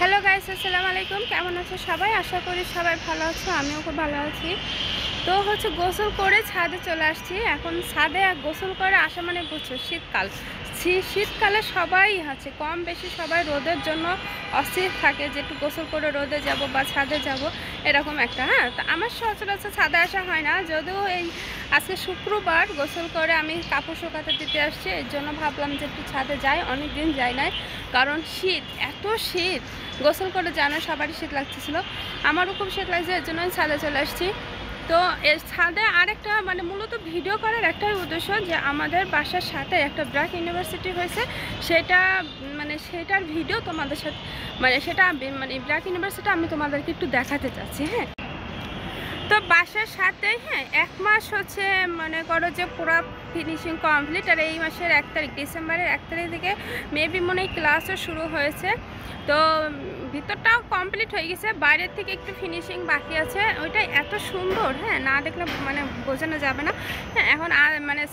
Hello guys, আসসালামু আলাইকুম। কেমন আছো সবাই? আশা করি সবাই ভালো আছো, আমিও খুব ভালো আছি। তো গোসল করে ছাদে চলে আসছি। এখন ছাদে গোসল করে আসা মানে বুঝছো শীতকাল। শীতকালে সবাই কম বেশি সবাই রোদের জন্য অস্থির থাকে যে একটু গোসল করে রোদে যাব বা ছাদে যাব, এরকম একটা। তো আমার সচরাচর ছাদে আসা হয় না, যদিও এই আজকে শুক্রবার গোসল করে আমি কাপড় শুকাতে দিতে আসছি, এর জন্য ভাবলাম যে একটু ছাদে যাই, অনেক দিন যাই নাই। কারণ শীত, এত শীত, গোসল করে জানো সবারই শীত লাগতেছিল, আমারও খুব শীত লাগছে, এর জন্য আমি ছাদে চলে আসছি। তো এর ছাদে আরেকটা মূলত ভিডিও করার একটাই উদ্দেশ্য যে আমাদের বাসার সাথে একটা ব্র্যাক ইউনিভার্সিটি হয়েছে, সেটা সেটার ভিডিও তোমাদের সাথে সেটা ব্র্যাক ইউনিভার্সিটি আমি তোমাদেরকে একটু দেখাতে চাচ্ছি। তো বাসার সাথে 1 মাস মনে করো যে পুরো ফিনিশিং কমপ্লিট, আর এই মাসের 1 তারিখ, ডিসেম্বরের 1 তারিখ থেকে মেবি মনে হয় ক্লাসও শুরু হয়েছে। তো ভিতরটাও কমপ্লিট হয়ে গেছে, বাইরের থেকে একটু ফিনিশিং বাকি আছে। ওইটা এত সুন্দর, না দেখলে বোঝানো যাবে না। এখন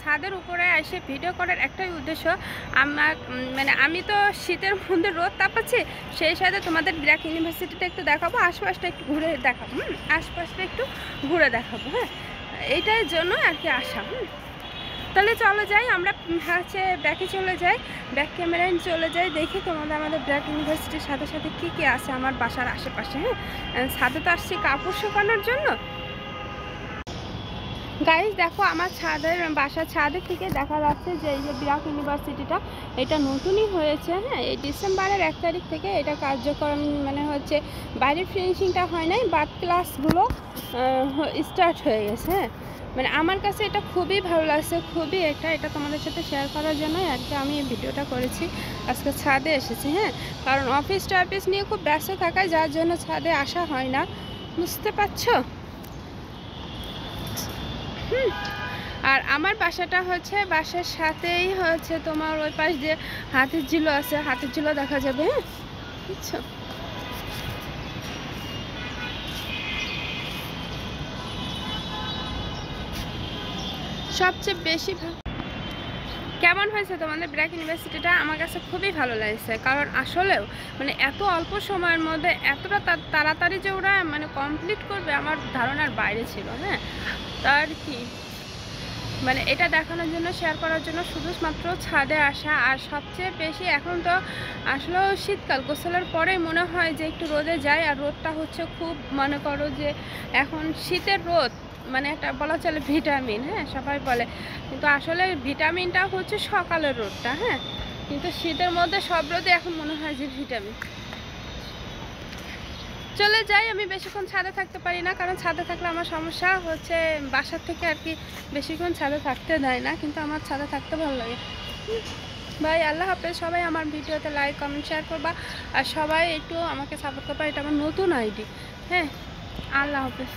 ছাদের উপরে এসে ভিডিও করার একটাই উদ্দেশ্য, আমার আমি তো শীতের মধ্যে রোদ তাপাচ্ছি, সেই সাথে তোমাদের ব্র্যাক ইউনিভার্সিটিটা একটু দেখাবো, আশপাশটা একটু ঘুরে দেখাবো। আশপাশটা একটু ঘুরে দেখাবো। এইটার জন্য আর কি আসা। তাহলে চলো যাই, আমরা ব্যাকে চলে যাই, ব্যাক ক্যামেরায় চলে যাই, দেখি তোমাদের আমাদের ব্র্যাক ইউনিভার্সিটির সাথে সাথে কী কী আছে আমার বাসার আশেপাশে। ছাদে তো আসছি কাপড় শুকানোর জন্য। গাইস দেখো, আমার বাসার ছাদের থেকে দেখা যাচ্ছে যে এই যে ব্র্যাক ইউনিভার্সিটিটা, এটা নতুনই হয়েছে। এই ডিসেম্বরের 1 তারিখ থেকে এটা কার্যক্রম বাইরের ফিনিশিংটা হয় নাই, বাট ক্লাসগুলো স্টার্ট হয়ে গেছে। আমার কাছে এটা খুবই ভালো লাগছে, খুবই এটা তোমাদের সাথে শেয়ার করার জন্য আর কি আমি এই ভিডিওটা করেছি। আজকে ছাদে এসেছি, কারণ অফিস নিয়ে খুব ব্যস্ত থাকায় যার জন্য ছাদে আসা হয় না, বুঝতে পারছো। আর আমার বাসাটা বাসার সাথেই তোমার ওই পাশ দিয়ে হাতির ঝিল আছে, হাতির ঝিলও দেখা যাবে। বুঝছো, সবচেয়ে বেশি কেমন হয়েছে তোমাদের ব্র্যাক ইউনিভার্সিটিটা? আমার কাছে খুবই ভালো লাগছে, কারণ আসলেও এত অল্প সময়ের মধ্যে এতটা তাড়াতাড়ি যে ওরা কমপ্লিট করবে আমার ধারণার বাইরে ছিল। তার কি এটা দেখানোর জন্য, শেয়ার করার জন্য শুধুমাত্র ছাদে আসা। আর সবচেয়ে বেশি এখন তো আসলেও শীতকাল, গোসলের পরেই মনে হয় যে একটু রোদে যায়, আর রোদটা খুব মনে করো যে এখন শীতের রোদ একটা বলা চলে ভিটামিন, সবাই বলে, কিন্তু আসলে ভিটামিনটা সকালের রোদটা। কিন্তু শীতের মধ্যে সব রোদে এখন মনে হয় যে ভিটামিন। চলে যাই, আমি বেশিক্ষণ ছাদে থাকতে পারি না, কারণ ছাদে থাকলে আমার সমস্যা বাসার থেকে আর কি বেশিক্ষণ ছাদে থাকতে দেয় না, কিন্তু আমার ছাদে থাকতে ভালো লাগে। ভাই আল্লাহ হাফেজ। সবাই আমার ভিডিওতে লাইক কমেন্ট শেয়ার করবা, আর সবাই একটু আমাকে সাপোর্ট করবা, এটা আমার নতুন আইডি। আল্লাহ হাফেজ।